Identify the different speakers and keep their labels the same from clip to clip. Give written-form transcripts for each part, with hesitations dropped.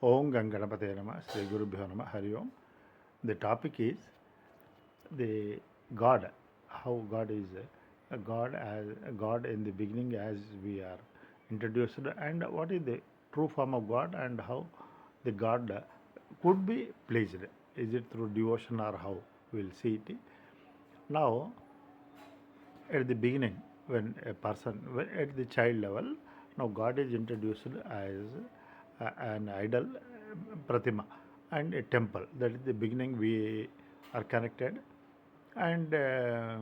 Speaker 1: Om Ganganapate Nama, Sri Gurubhyo Nama, Hari Om. The topic is the God, how God is a God as a God in the beginning as we are introduced, and what is the true form of God and how the God could be pleased. Is it through devotion or how? We'll see it. Now, at the beginning, when a person, at the child level, now God is introduced as an idol, pratima, and a temple. That is the beginning we are connected, and that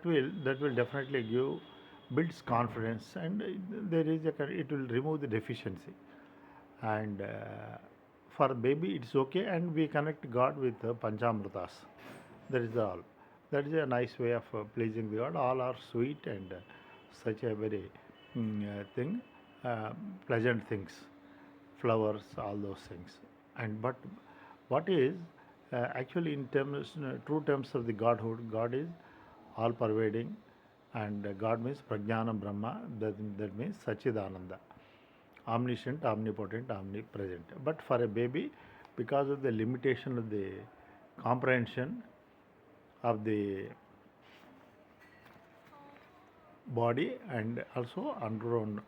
Speaker 1: will definitely builds confidence, and there is it will remove the deficiency, and for baby it's okay, and we connect God with panchamritas. That is all. That is a nice way of pleasing the God. All are sweet and such a very thing, uh, pleasant things, flowers, all those things. And but what is actually in terms, true terms of the Godhood, God is all pervading, and God means Prajnana Brahma. That means Sachidananda, omniscient, omnipotent, omnipresent. But for a baby, because of the limitation of the comprehension of the body and also ungrown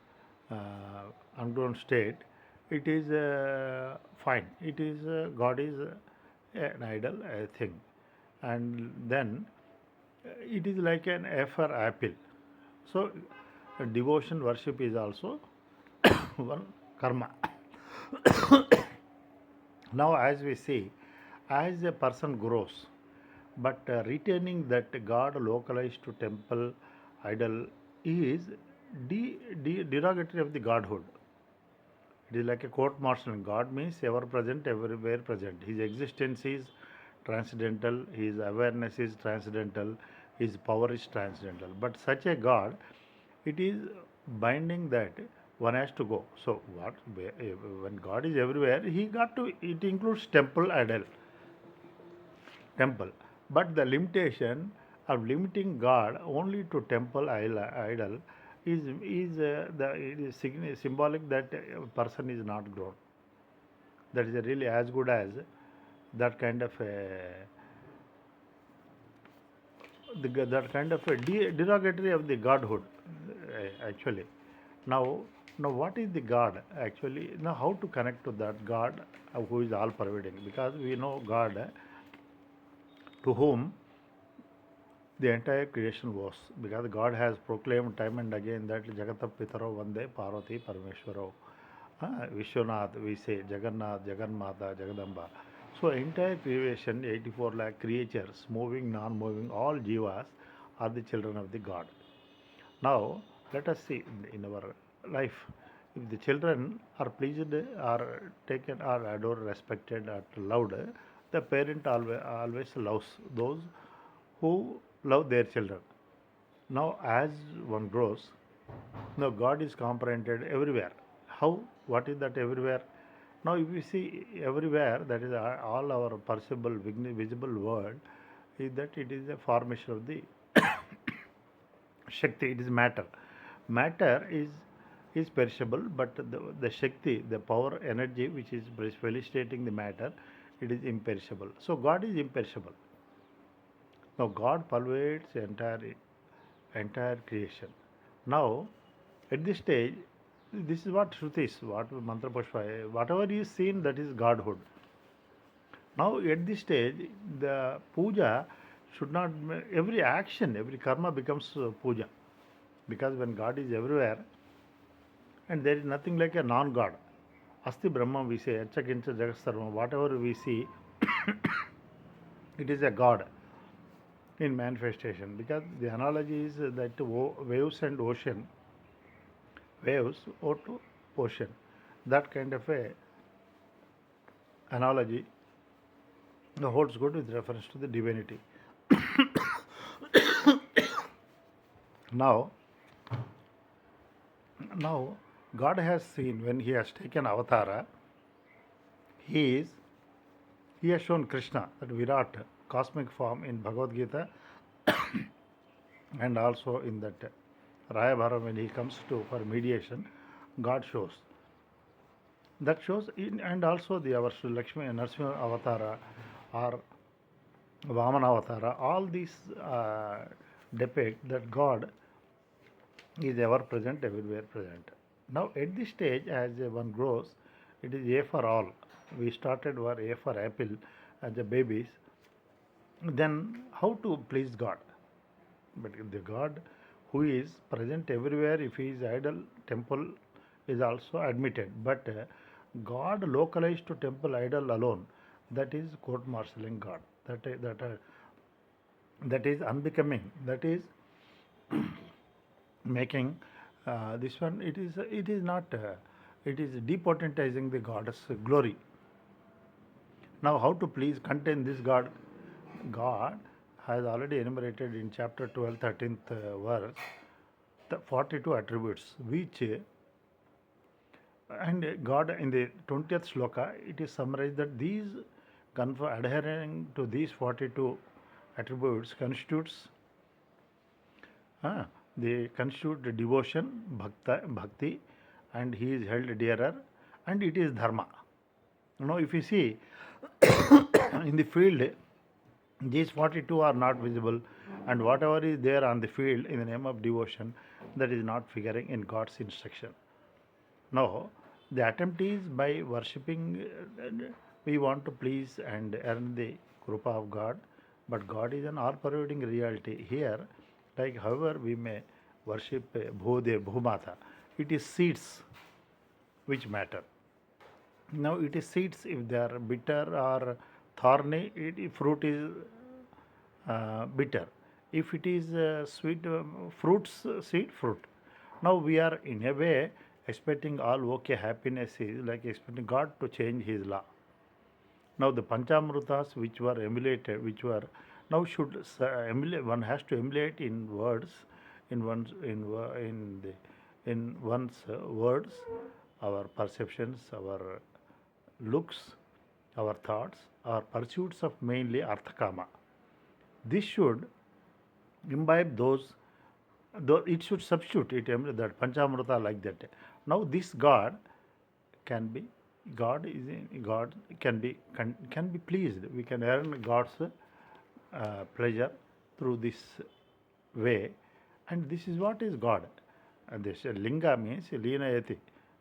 Speaker 1: state, it is fine. It is God is an idol, a thing, and then it is like an for apple. So devotion worship is also one karma. Now, as we see, as a person grows, but retaining that God localized to temple idol is derogatory of the Godhood. It is like a court martial. God means ever present, everywhere present. His existence is transcendental, his awareness is transcendental, his power is transcendental. But such a God, it is binding that one has to go. So, when God is everywhere, he got to, it includes temple, idol, temple. But the limitation of limiting God only to temple idol is symbolic that a person is not grown. That is really as good as that kind of a derogatory of the Godhood, actually. Now, now what is the God actually? Now, how to connect to that God who is all pervading? Because we know God to whom the entire creation was, because God has proclaimed time and again that Jagata Pitaro Vande Parvati Parameshwaro, Vishwanath, we say Jagannath, Jagannmata, Jagadamba. So entire creation, 84 lakh creatures, moving, non-moving, all jivas are the children of the God. Now let us see in our life, if the children are pleased or taken or adored, respected or loved, the parent always loves those who love their children. Now, as one grows, now God is comprehended everywhere. How? What is that everywhere? Now, if we see everywhere, that is all our perceivable, visible world, is that it is a formation of the Shakti, it is matter. Matter is perishable, but the Shakti, the power, energy which is felicitating the matter, it is imperishable. So, God is imperishable. Now God pervades entire creation. Now, at this stage, this is what truth is, what mantra pushpa, whatever is seen, that is Godhood. Now, at this stage, the puja should not, every action, every karma becomes puja, because when God is everywhere, and there is nothing like a non-God. Asti Brahma, we say, Achakincha Jagat Sarvam, whatever we see, it is a God in manifestation, because the analogy is that waves and ocean, waves or to ocean, that kind of a analogy holds good with reference to the divinity. now now God has seen, when he has taken avatara, he is he has shown Krishna, that Virat cosmic form in Bhagavad Gita, and also in that Raya Bharam, when he comes to for mediation, God shows. That shows in, and also the our Lakshmi Narasimha Avatara or Vamana Avatara, all these depict that God is ever present, everywhere present. Now, at this stage, as one grows, it is A for all. We started were A for apple as the babies. Then, how to please God? But the God who is present everywhere, if he is idol, temple is also admitted. But God localized to temple idol alone, that is court martialing God. That is unbecoming. That is making this one. It is not. It is depotentizing the God's glory. Now, how to please contain this God? God has already enumerated in chapter 12, 13th verse the 42 attributes, which and God in the 20th sloka, it is summarized that these adhering to these 42 attributes constitutes they constitute the devotion, bhakti, and he is held dearer, and it is dharma. If you see in the field, these 42 are not visible, and whatever is there on the field in the name of devotion, that is not figuring in God's instruction. Now, the attempt is by worshipping, we want to please and earn the krupa of God, but God is an all-pervading reality. Here, like however we may worship Bhumata, it is seeds which matter. Now, it is seeds, if they are bitter or thorny, fruit is bitter. If it is sweet, fruits, seed, fruit. Now, we are in a way expecting all okay happiness is like expecting God to change his law. Now, the Panchamrutas which were emulated, which were now should emulate, one has to emulate in words, in one's in one's words, our perceptions, our looks, our thoughts, our pursuits of mainly arthakama. This should imbibe those, though it should substitute it, that Panchamrita like that. Now, this God can be, God is in, God can be pleased. We can earn God's pleasure through this way, and this is what is God. And this linga means linayati,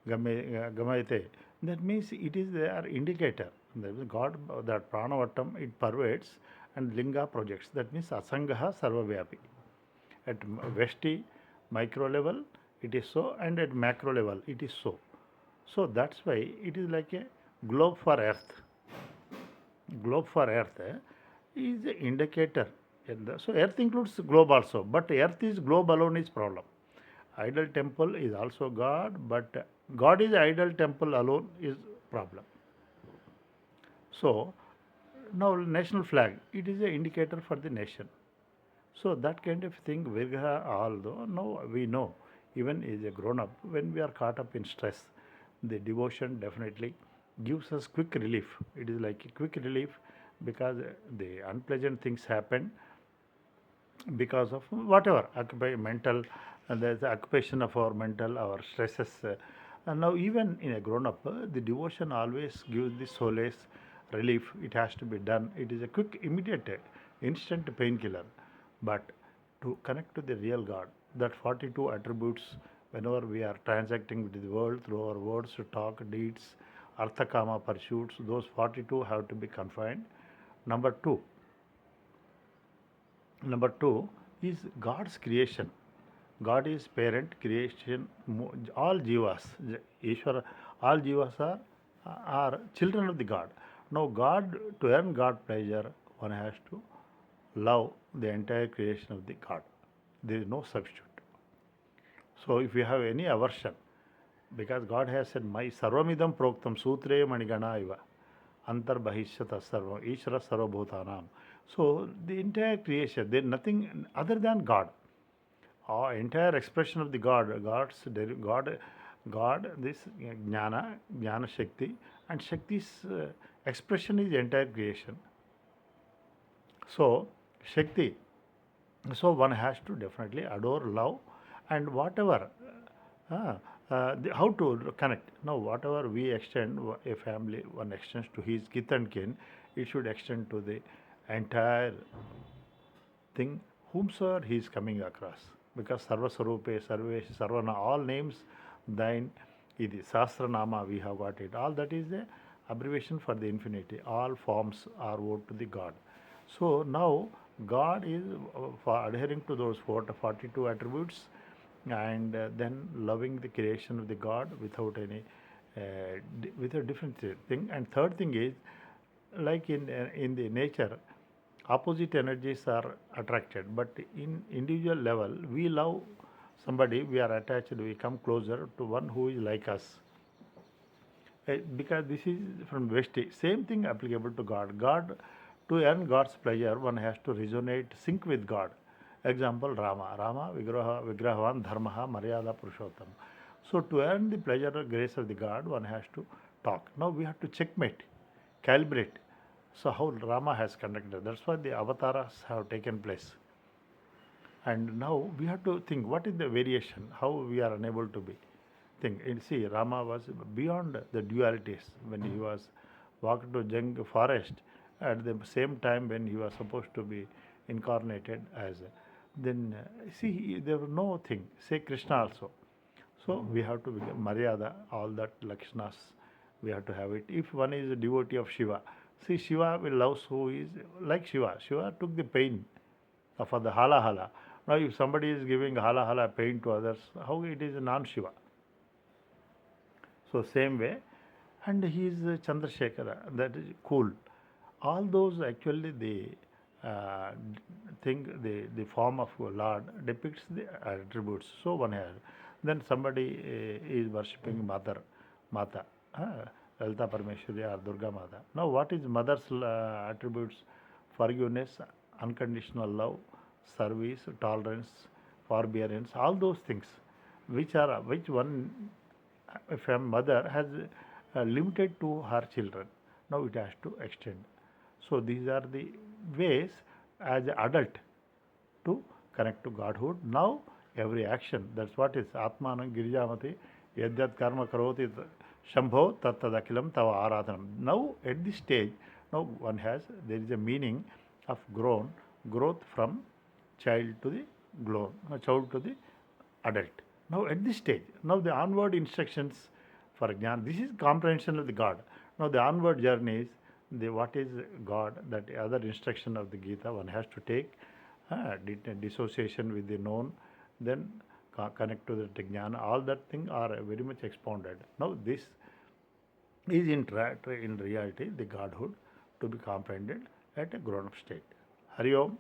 Speaker 1: gamayate. That means it is their indicator. That is God, that pranavatam, it pervades, and linga projects. That means asangaha sarvavyapi. At vesti micro level it is so, and at macro level it is so. So that's why it is like a globe for earth. Globe for earth is an indicator. So earth includes globe also, but earth is globe alone is problem. Idol temple is also God, but God is idol temple alone is problem. So now national flag, it is an indicator for the nation. So that kind of thing, Virgaha, although now we know, even as a grown up, when we are caught up in stress, the devotion definitely gives us quick relief. It is like a quick relief because the unpleasant things happen because of whatever mental, and there's the occupation of our mental, our stresses. And now even in a grown up, the devotion always gives the solace, relief. It has to be done. It is a quick, immediate, instant painkiller. But to connect to the real God, that 42 attributes, whenever we are transacting with the world through our words, talk, deeds, arthakama pursuits, those 42 have to be confined. Number two is God's creation. God is parent, creation, all jivas, Ishvara, all jivas are children of the God. Now, God, to earn God pleasure, one has to love the entire creation of the God. There is no substitute. So, if you have any aversion, because God has said, "My sarvamidam proktam sutre manigana iva, antar bahishata sarvam, Ishvara sarvabhutanam." So, the entire creation, there is nothing other than God. Our entire expression of the God, this Jnana Shakti, and Shakti's expression is entire creation. So, Shakti, so one has to definitely adore, love, and whatever how to connect. Now, whatever we extend, a family, one extends to his kith and kin, it should extend to the entire thing, whomsoever he is coming across. Because Sarva Sarupe, Sarvesh, Sarvana, all names thine, idi Sahasranama, we have got it. All that is the abbreviation for the infinity. All forms are owed to the God. So now God is for adhering to those 42 attributes, and then loving the creation of the God without any with a different thing. And third thing is, like in the nature, opposite energies are attracted, but in individual level we love somebody, we are attached, we come closer to one who is like us. Because this is from Vesti. Same thing applicable to God. God, to earn God's pleasure, one has to resonate, sync with God. Example, Rama. Rama, Vigrahavan, Dharmaha, Maryada, Purushottam. So to earn the pleasure or grace of the God, one has to talk. Now we have to checkmate, calibrate. So how Rama has conducted. That's why the avatars have taken place. And now we have to think what is the variation, how we are unable to be. Think, and see, Rama was beyond the dualities when he was walked to Jung forest at the same time when he was supposed to be incarnated as. Then see, there was no thing. Say Krishna also. So we have to become Maryada, all that Lakshanas, we have to have it. If one is a devotee of Shiva, see, Shiva will love who is like Shiva. Shiva took the pain for the hala hala. Now, if somebody is giving hala hala pain to others, how it is a non-Shiva? So same way, and he is Chandrasekhara. That is cool. All those actually uh, thing the form of Lord depicts the attributes. So one has. Then somebody is worshipping Mata, Lalita Parmeshwari or Durga Mata. Now, what is mother's attributes? Forgiveness, unconditional love, service, tolerance, forbearance, all those things, which one, if a mother has limited to her children, now it has to extend. So these are the ways as an adult to connect to Godhood. Now every action, that's what is Atmanam Girijamati Yadyat Karma Karoti Shambho Tattadakilam Tava Aradhanam. Now at this stage, now one has, there is a meaning of growth from child to the child to the adult. Now at this stage, now the onward instructions for Jnana, this is comprehension of the God. Now the onward journey is the what is God, that other instruction of the Gita one has to take, dissociation with the known, then connect to the Jnana, all that thing are very much expounded. Now this is in reality the Godhood to be comprehended at a grown up state. Hari Om.